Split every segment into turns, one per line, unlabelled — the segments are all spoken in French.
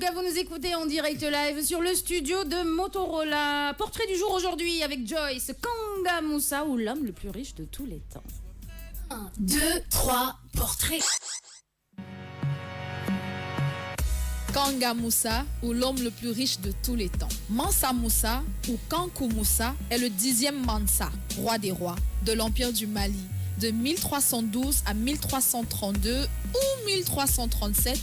cas, vous nous écoutez en direct live sur le studio de Motorola. Portrait du jour aujourd'hui avec Joyce, Kanga Moussa ou l'homme le plus riche de tous les temps. 1, 2, 3, portrait.
Kanga Moussa ou l'homme le plus riche de tous les temps. Mansa Moussa ou Kankou Moussa est le 10e Mansa, roi des rois, de l'Empire du Mali, de 1312 à 1332 ou 1337,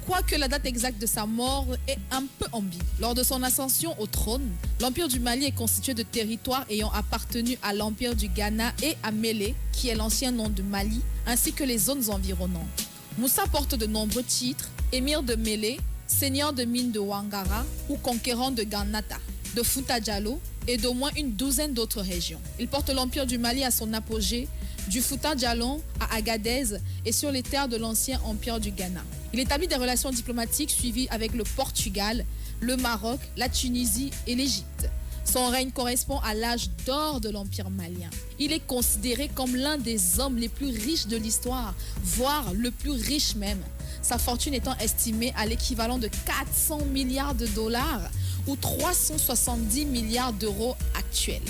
quoique la date exacte de sa mort est un peu ambiguë. Lors de son ascension au trône, l'Empire du Mali est constitué de territoires ayant appartenu à l'Empire du Ghana et à Mélé, qui est l'ancien nom de Mali, ainsi que les zones environnantes. Moussa porte de nombreux titres, émir de Mélé, seigneur de mine de Wangara ou conquérant de Ganata, de Fouta Djalo et d'au moins une douzaine d'autres régions. Il porte l'Empire du Mali à son apogée, du Fouta Djallon à Agadez et sur les terres de l'ancien Empire du Ghana. Il établit des relations diplomatiques suivies avec le Portugal, le Maroc, la Tunisie et l'Égypte. Son règne correspond à l'âge d'or de l'Empire malien. Il est considéré comme l'un des hommes les plus riches de l'histoire, voire le plus riche même. Sa fortune étant estimée à l'équivalent de 400 milliards de dollars ou 370 milliards d'euros actuels.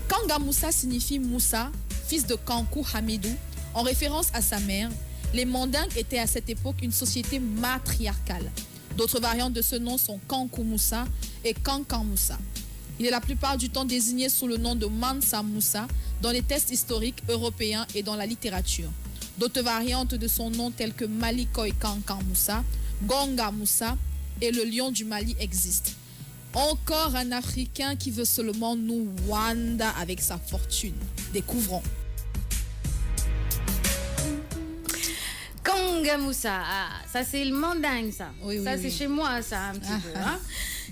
Kanga Moussa signifie Moussa, fils de Kankou Hamidou, en référence à sa mère. Les Mandingues étaient à cette époque une société matriarcale. D'autres variantes de ce nom sont Kankou Moussa et Kankan Moussa. Il est la plupart du temps désigné sous le nom de Mansa Moussa dans les textes historiques européens et dans la littérature. D'autres variantes de son nom telles que Malikoy Kankan Moussa, Gonga Moussa et le lion du Mali existent. Encore un Africain qui veut seulement nous wanda avec sa fortune. Découvrons.
Kanga Moussa, ah, ça c'est le mandingue ça.
Oui,
ça
oui,
c'est
oui.
chez moi ça un petit peu. Hein?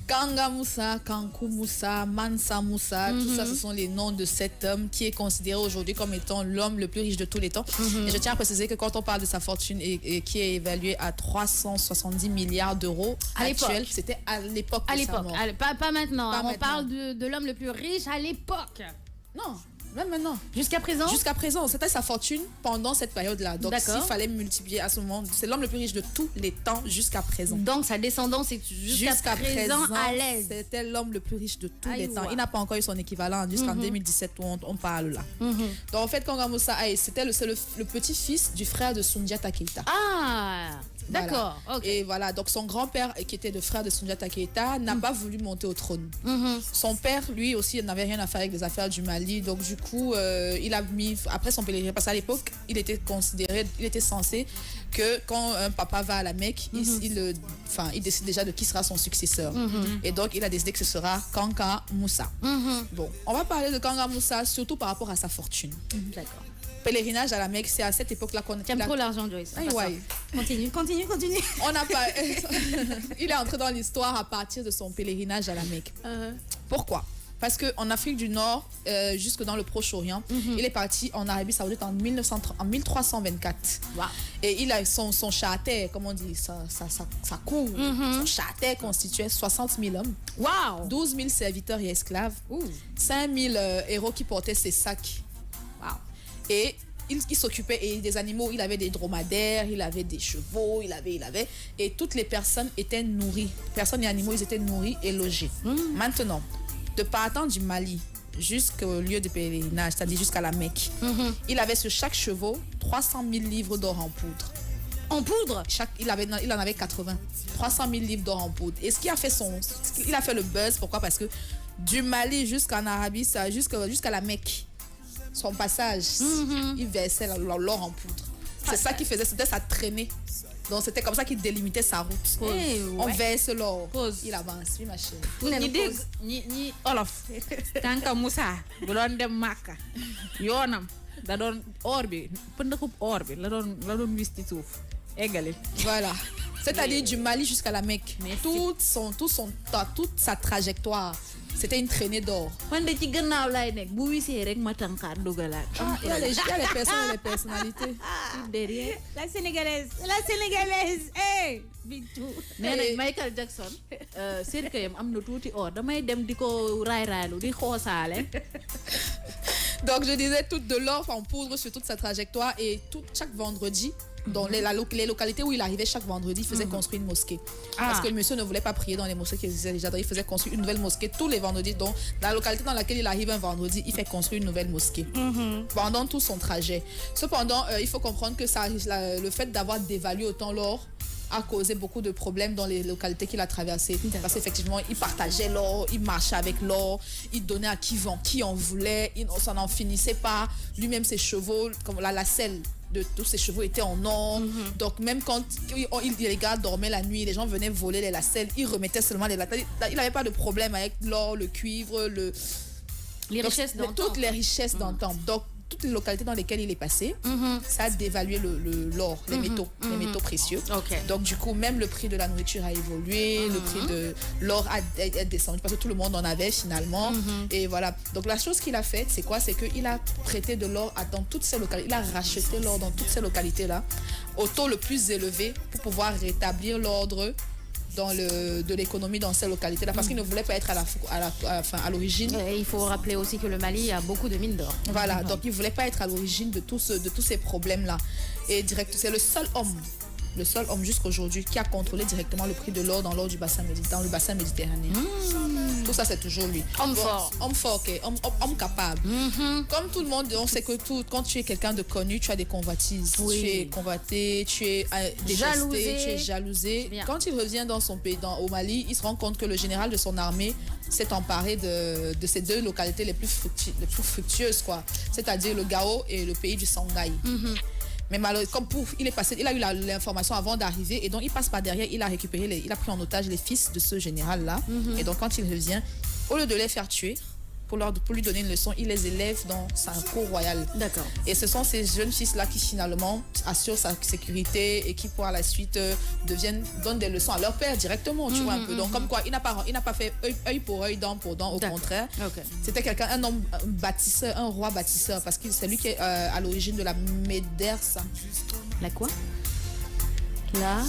Kanga Moussa, Kankou Moussa, Mansa Moussa, tout ça, ce sont les noms de cet homme qui est considéré aujourd'hui comme étant l'homme le plus riche de tous les temps. Et je tiens à préciser que quand on parle de sa fortune et qui est évaluée à 370 milliards d'euros actuels, c'était à l'époque de sa mort.
Pas maintenant.
Pas
On
maintenant.
parle de l'homme le plus riche à l'époque.
Non, même maintenant.
Jusqu'à présent.
Jusqu'à présent, c'était sa fortune pendant cette période-là. Donc, s'il fallait multiplier à ce moment, c'est l'homme le plus riche de tous les temps jusqu'à présent.
Donc, sa descendance est jusqu'à présent à l'aise.
C'était l'homme le plus riche de tous les temps.
ouais.
Il n'a pas encore eu son équivalent jusqu'en 2017 où on parle là. Donc, en fait, Kanga Moussa, c'était le petit-fils du frère de Soundiata Keita.
Ah, d'accord.
Voilà.
Ok.
Et voilà, donc son grand-père, qui était le frère de Soundiata Keita, n'a pas voulu monter au trône. Son père, lui aussi, n'avait rien à faire avec les affaires du Mali. Donc, du coup, il a mis, après son pèlerinage, parce qu'à l'époque, il était censé que quand un papa va à la Mecque, il décide déjà de qui sera son successeur. Et donc, il a décidé que ce sera Kanga Moussa. Bon, on va parler de Kanga Moussa, surtout par rapport à sa fortune.
D'accord.
Pèlerinage à la Mecque, c'est à cette époque-là qu'on
T'aimes trop l'argent, Joyce.
Ah, ouais.
Continue.
On n'a pas. Il est entré dans l'histoire à partir de son pèlerinage à la Mecque. Pourquoi? Parce qu'en Afrique du Nord, jusque dans le Proche-Orient, il est parti en Arabie Saoudite en 1324.
Wow.
Et il a son château, comment on dit, sa cour, son château constituait 60 000 hommes,
Wow.
12 000 serviteurs et esclaves, 5 000 héros qui portaient ses sacs.
Wow.
Et il s'occupait des animaux, il avait des dromadaires, il avait des chevaux, il avait. Et toutes les personnes étaient nourries. Personnes et animaux, ils étaient nourris et logés. Maintenant, de partant du Mali jusqu'au lieu de pèlerinage, c'est-à-dire jusqu'à la Mecque, il avait sur chaque chevaux 300 000 livres d'or en poudre.
En poudre?
Il en avait 80. 300 000 livres d'or en poudre. Et ce qui a fait il a fait le buzz, pourquoi? Parce que du Mali jusqu'en Arabie, jusqu'à la Mecque, son passage, il versait l'or en poudre. C'est ça qu'il faisait, c'était sa traînée. Donc c'était comme ça qu'il délimitait sa route. On verse l'or. Il avance, oui ma chérie.
Ni olof Kanga Moussa bu doon dem Màkka yoonam da doon or bi pëndëxub or bi la doon wis ci suuf eggali.
Voilà. C'est-à-dire du Mali jusqu'à la Mecque. Toute sa trajectoire, c'était une traînée d'or.
Man de ci gannaaw lay nekk bu wisee rek ma tànkaat dugalaat.
Il y a les personnes et les personnalités.
Derrière la sénégalaise Bintou nee nañ Michael Jackson seen kayam am na tuuti or damay dem di ko raay-raaylu di xoosaale.
Donc je disais tout de l'or en poudre sur toute sa trajectoire et chaque vendredi Dans les localités où il arrivait chaque vendredi, il faisait construire une mosquée. Parce que le monsieur ne voulait pas prier dans les mosquées qui existaient déjà. Donc il faisait construire une nouvelle mosquée tous les vendredis. Donc la localité dans laquelle il arrive un vendredi, il fait construire une nouvelle mosquée pendant tout son trajet. Cependant, il faut comprendre que le fait d'avoir dévalué autant l'or a causé beaucoup de problèmes dans les localités qu'il a traversées. Parce qu'effectivement, il partageait l'or, il marchait avec l'or, il donnait à qui en voulait, ça n'en finissait pas. Lui-même, ses chevaux, comme la selle de tous ses chevaux était en or. Donc même quand les gars dormaient la nuit, les gens venaient voler les lacelles, il remettait seulement les lacelles. Il n'avait pas de problème avec l'or, le cuivre,
les richesses d'antan.
Toutes les richesses d'antan. Donc toutes les localités dans lesquelles il est passé, ça a dévalué l'or, les métaux précieux. Donc du coup, même le prix de la nourriture a évolué, le prix de l'or a descendu parce que tout le monde en avait finalement. Et voilà. Donc la chose qu'il a faite, c'est quoi? C'est qu'il a prêté de l'or dans toutes ces localités. Il a racheté l'or dans toutes ces localités-là au taux le plus élevé pour pouvoir rétablir l'ordre de l'économie dans ces localités-là, parce qu'il ne voulait pas être à l'origine.
Il faut rappeler aussi que le Mali a beaucoup de mines d'or.
Voilà, donc il ne voulait pas être à l'origine de tous ces problèmes-là. Et c'est le seul homme jusqu'à aujourd'hui qui a contrôlé directement le prix de l'or dans le bassin méditerranéen. Tout ça, c'est toujours lui.
Homme fort.
Homme fort, homme capable. Comme tout le monde, on sait que quand tu es quelqu'un de connu, tu as des convoitises. Tu es convoité, tu es détesté, tu es jalousé. Quand il revient dans son pays, au Mali, il se rend compte que le général de son armée s'est emparé de ces deux localités les plus fructueuses, quoi. C'est-à-dire le Gao et le pays du Sangaï. Mais malheureusement, il a eu l'information avant d'arriver et donc il passe par derrière, il a pris en otage les fils de ce général-là. Et donc quand il revient, au lieu de les faire tuer, pour lui donner une leçon, il les élève dans sa cour royale.
D'accord.
Et ce sont ces jeunes fils-là qui finalement assurent sa sécurité et qui par la suite donnent des leçons à leur père directement, tu vois un peu. Donc comme quoi, il n'a pas fait œil pour œil, dent pour dent, au contraire. C'était un homme bâtisseur, un roi bâtisseur, parce que c'est lui qui est à l'origine de la Médersa.
La quoi?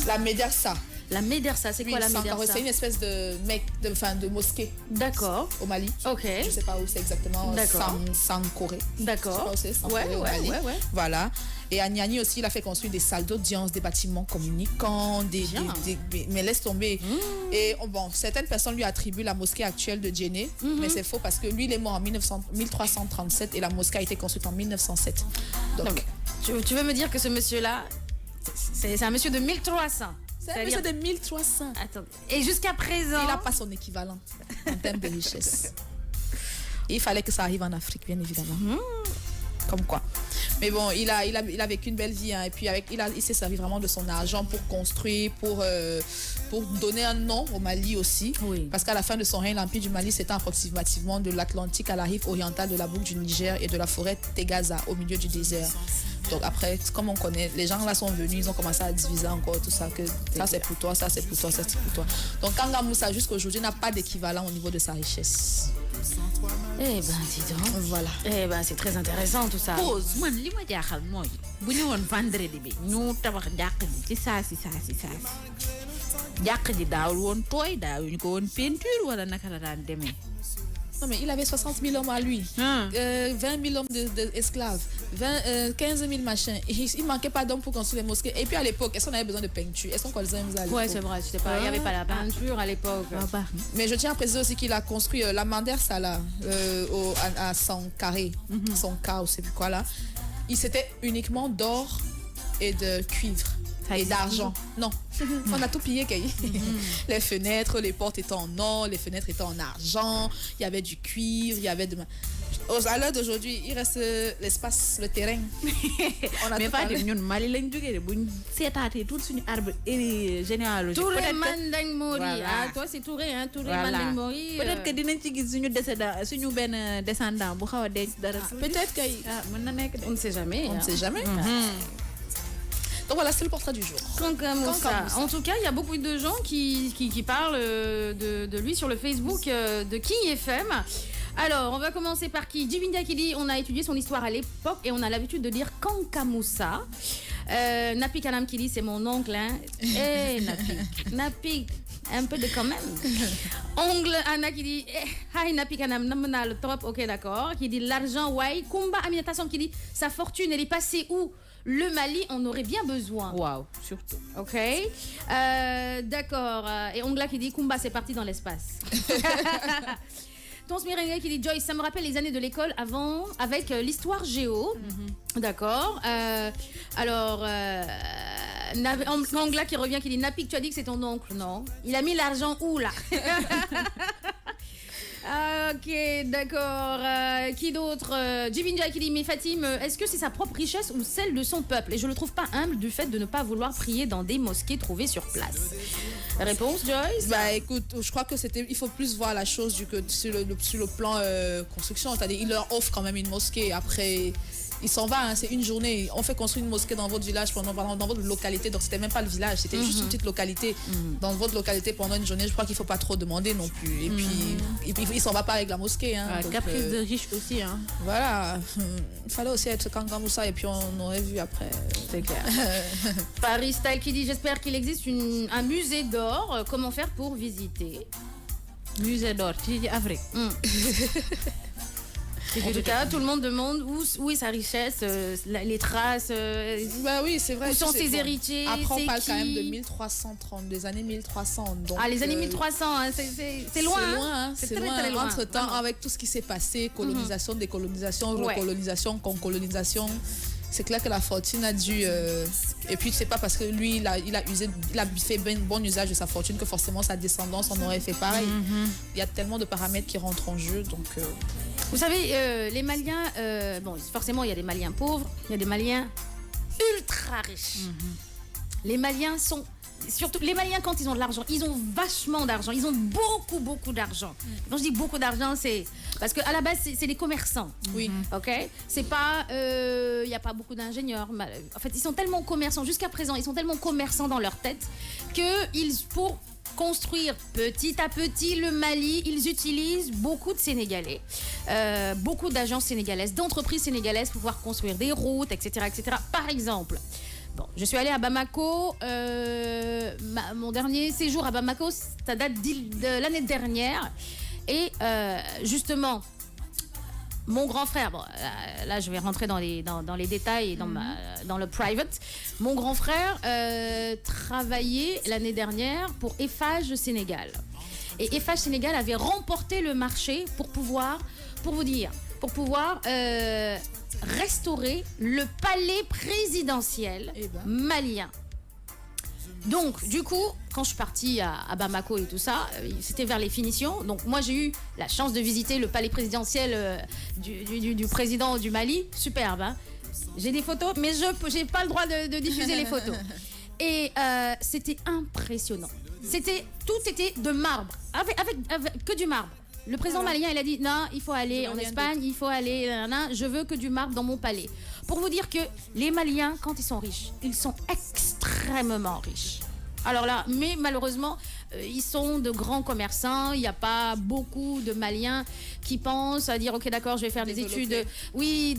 La Médersa.
La Médersa, c'est quoi la Médersa?
C'est une espèce de mosquée.
D'accord.
Au Mali.
Ok.
Je ne sais pas où c'est exactement.
D'accord.
Sankoré.
D'accord.
Je sais pas où c'est. Au Mali. Voilà. Et à Niani aussi, il a fait construire des salles d'audience, des bâtiments communicants, mais laisse tomber. Et certaines personnes lui attribuent la mosquée actuelle de Djenné, mais c'est faux parce que lui, il est mort en 1337 et la mosquée a été construite en 1907. Donc,
tu veux me dire que ce monsieur-là, c'est un monsieur de 1300?
C'est un monsieur de 1300.
Attends. Et jusqu'à présent,
il n'a pas son équivalent en termes de richesse. Et il fallait que ça arrive en Afrique, bien évidemment. Comme quoi. Mais bon, il a vécu une belle vie. Et puis il s'est servi vraiment de son argent pour construire, pour donner un nom au Mali aussi. Parce qu'à la fin de son règne, l'Empire du Mali s'étend approximativement de l'Atlantique à la rive orientale de la boucle du Niger et de la forêt Tegaza au milieu du désert. Donc après, comme on connaît, les gens là sont venus, ils ont commencé à diviser encore tout ça, que ça c'est pour toi, ça c'est pour toi, ça c'est pour toi. Donc Kanga Moussa jusqu'à aujourd'hui n'a pas d'équivalent au niveau de sa richesse.
Eh ben dis donc.
Voilà.
Eh ben c'est très intéressant tout ça.
Pause man li ma jaaxal mooy bu ñu woon vendredi bi ñu tabax jàkk ji ci saasi jàkk ji daawul woon tooy daawuñu ko woon peinture wala naka la daan demee.
Non, mais il avait 60 000 hommes à lui, 20 000 hommes d'esclaves, 15 000 machins. Il ne manquait pas d'hommes pour construire les mosquées. Et puis à l'époque, est-ce qu'on avait besoin de peinture? Est-ce qu'on connaissait ça à l'époque?
Ouais, c'est vrai, il n'y avait pas la peinture à l'époque.
Mais je tiens à préciser aussi qu'il a construit la Mandersa là, à Sankaré, Sanka ou je sais plus quoi là. C'était uniquement d'or et de cuivre. Et d'argent. Non, on a tout pillé. Les fenêtres, les portes étaient en or, les fenêtres étaient en argent, il y avait du cuivre, il y avait à l'heure d'aujourd'hui, il reste l'espace, le terrain.
Mais pas de ñun Mali lañ jógee de buñ seetaatee tout suñu arbre généalogique.
Touré Mandeng Mori. Ah, toi c'est Touré, hein, Touré Mandeng Mori.
Peut-être que dinañ ci gis suñu benn descendant bu xaw a denc dara.
Peut-être que
mën na nekk
on ne sait jamais.
On ne sait jamais. Donc voilà, c'est le portrait du jour.
En tout cas, il y a beaucoup de gens qui parlent de lui sur le Facebook de King FM. Alors, on va commencer par qui? Djibinda qui dit on a étudié son histoire à l'époque et on a l'habitude de dire Kanka Moussa. Napi Kanam qui dit c'est mon oncle. Hein. Napi, un peu de quand même. Ongle Anna qui dit hi Napi Kanam, namna le trop, ok d'accord. Qui dit l'argent, ouais. Kumba Aminata qui dit sa fortune, elle est passée où? le Mali en aurait bien besoin.
Waouh, surtout.
Ok. D'accord. Et Ongla qui dit Kumba, c'est parti dans l'espace. Tons Merengue qui dit Joyce, ça me rappelle les années de l'école avant, avec l'histoire géo. D'accord. Alors, Ongla qui revient, qui dit Napik, tu as dit que c'est ton oncle, non? Il a mis l'argent où là? Ok, d'accord. Qui d'autre? Jibinja qui dit mais Fatim, est-ce que c'est sa propre richesse ou celle de son peuple? Et je le trouve pas humble du fait de ne pas vouloir prier dans des mosquées trouvées sur place. Réponse, Joyce?
Bah écoute, je crois que il faut plus voir la chose sur le plan construction. C'est-à-dire, il leur offre quand même une mosquée. Après, il s'en va, hein, c'est une journée. On fait construire une mosquée dans votre village, dans votre localité. Donc, c'était même pas le village, c'était juste une petite localité. Dans votre localité pendant une journée, je crois qu'il faut pas trop demander non plus. Et puis il s'en va pas avec la mosquée. Hein,
Caprice de riche aussi. Hein.
Voilà. Il fallait aussi être Kanga Moussa et puis on aurait vu après.
C'est clair.
Paris Style qui dit j'espère qu'il existe un musée d'or. Comment faire pour visiter?
Musée d'or, tu dis Afrique.
En tout cas, tout le monde demande où est sa richesse, les traces.
Bah oui, c'est vrai.
Où sont ses héritiers?
Après, on parle quand même de 1330, des années 1300. Donc,
les années 1300, hein, c'est loin.
C'est loin, hein, c'est loin.
très loin.
Entre-temps,
vraiment.
Avec tout ce qui s'est passé, colonisation, décolonisation, recolonisation, concolonisation, c'est clair que la fortune a dû... Et puis, c'est pas parce que lui, il a fait bon usage de sa fortune que forcément sa descendance en aurait fait pareil. Il y a tellement de paramètres qui rentrent en jeu, donc...
Vous savez, les Maliens, bon, forcément, il y a des Maliens pauvres, il y a des Maliens ultra riches. Les Maliens sont... Surtout, les Maliens, quand ils ont de l'argent, ils ont vachement d'argent. Ils ont beaucoup d'argent. Quand je dis beaucoup d'argent, c'est... Parce qu'à la base, c'est des commerçants.
Oui.
OK? C'est pas... Il n'y a pas beaucoup d'ingénieurs. En fait, ils sont tellement commerçants. Jusqu'à présent, ils sont tellement commerçants dans leur tête pour construire petit à petit le Mali, ils utilisent beaucoup de Sénégalais, beaucoup d'agences sénégalaises, d'entreprises sénégalaises pour pouvoir construire des routes, etc., etc. Par exemple, bon, je suis allée à Bamako, mon dernier séjour à Bamako, ça date de l'année dernière, et justement, mon grand frère, bon, là je vais rentrer dans les détails et dans le private. Mon grand frère travaillait l'année dernière pour Eiffage Sénégal. Et Eiffage Sénégal avait remporté le marché pour pouvoir restaurer le palais présidentiel malien. Donc, du coup, quand je suis partie à Bamako et tout ça, c'était vers les finitions. Donc, moi, j'ai eu la chance de visiter le palais présidentiel du président du Mali. Superbe, hein. J'ai des photos, mais je n'ai pas le droit de diffuser les photos. Et c'était impressionnant. Tout était de marbre, avec que du marbre. Le président malien, il a dit, non, il faut aller en Espagne, il faut aller, je veux que du marbre dans mon palais. Pour vous dire que les Maliens, quand ils sont riches, ils sont extrêmement riches. Alors là, mais malheureusement, ils sont de grands commerçants. Il n'y a pas beaucoup de Maliens qui pensent à dire, ok, d'accord, je vais faire des études,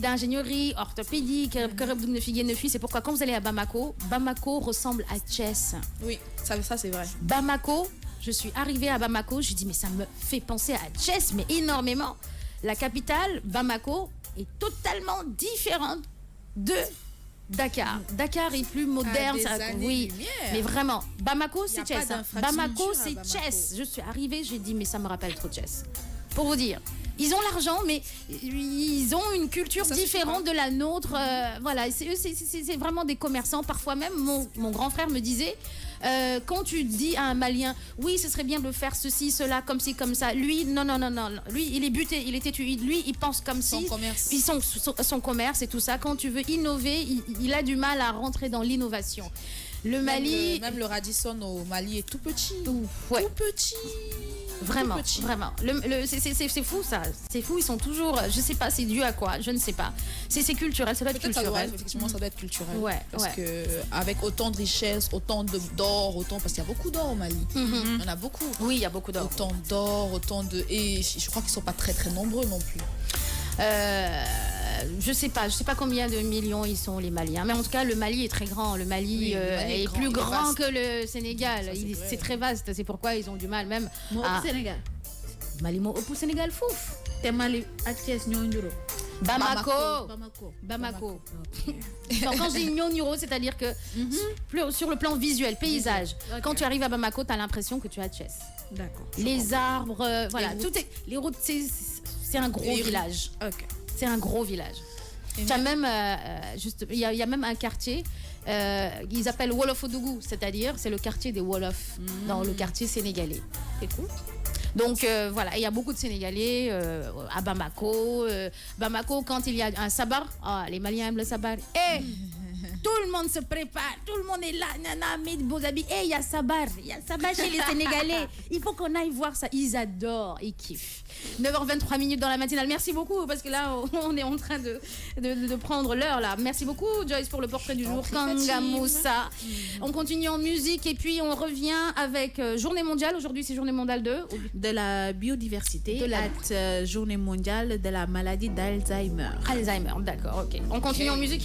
d'ingénierie, orthopédique, c'est pourquoi quand vous allez à Bamako, Bamako ressemble à Thiès.
Oui, ça c'est vrai.
Bamako, je suis arrivée à Bamako, je dis mais ça me fait penser à Thiès, mais énormément. La capitale, Bamako, est totalement différente de Dakar. Dakar est plus moderne, oui, mais vraiment. Bamako, c'est Thiès. Bamako, c'est Thiès. Je suis arrivée, j'ai dit mais ça me rappelle trop Thiès. Pour vous dire. Ils ont l'argent, mais ils ont une culture différente de la nôtre. Voilà, c'est vraiment des commerçants. Parfois même, mon grand frère me disait, quand tu dis à un Malien, oui, ce serait bien de faire ceci, cela, comme ci, comme ça. Lui, non. Lui, il est buté, il est têtu. Lui, il pense comme si. Son commerce et tout ça. Quand tu veux innover, il a du mal à rentrer dans l'innovation. Le Mali...
Même le Radisson au Mali est tout petit.
Tout
petit.
Vraiment. C'est fou ça. C'est fou, ils sont toujours... Je sais pas, c'est dû à quoi, je ne sais pas. C'est culturel, ça doit être culturel.
Effectivement, ça doit être culturel.
Parce
que avec autant de richesses, autant d'or, parce qu'il y a beaucoup d'or au Mali. Il y en a beaucoup.
Oui, il y a beaucoup d'or.
Autant d'or, et je crois qu'ils sont pas très très nombreux non plus.
Je sais pas combien de millions ils sont les Maliens, mais en tout cas le Mali est très grand. Le Mali, est plus grand que le Sénégal. C'est très vaste. C'est pourquoi ils ont du mal même
à Sénégal.
Mali moo ëpp Sénégal foofu.
Te Mali ak Thiès ñoo nduro.
Bamako.
Bamako.
Bamako.
Ok.
Donc, quand je dis Nyonyuro, c'est-à-dire que sur le plan visuel, paysage,
Ok.
quand tu arrives à Bamako, tu as l'impression que tu es à Thiès.
D'accord.
Les arbres, voilà,
routes.
tout est. Les routes, c'est un gros
Les rues.
village.
Ok.
C'est un gros village.
Et
Tu as même, il y a même un quartier, ils appellent Wolof-Odougou, c'est-à-dire c'est le quartier des Wolofs, dans le quartier sénégalais.
C'est cool.
Donc voilà, il y a beaucoup de Sénégalais à Bamako. Bamako, quand il y a un sabar, les Maliens aiment le sabar. Tout le monde se prépare, tout le monde est là, nana, met de beaux habits. Il y a sabar chez les Sénégalais. Il faut qu'on aille voir ça. Ils adorent, ils kiffent. 9h23 dans la matinale. Merci beaucoup, parce que là, on est en train de prendre l'heure là. Merci beaucoup, Joyce, pour le portrait du jour. Kanga Moussa. On continue en musique et puis on revient avec Journée mondiale. Aujourd'hui, c'est Journée mondiale
De la biodiversité,
De la-
Journée mondiale de la maladie d'Alzheimer.
Alzheimer. D'accord, ok. On continue en musique.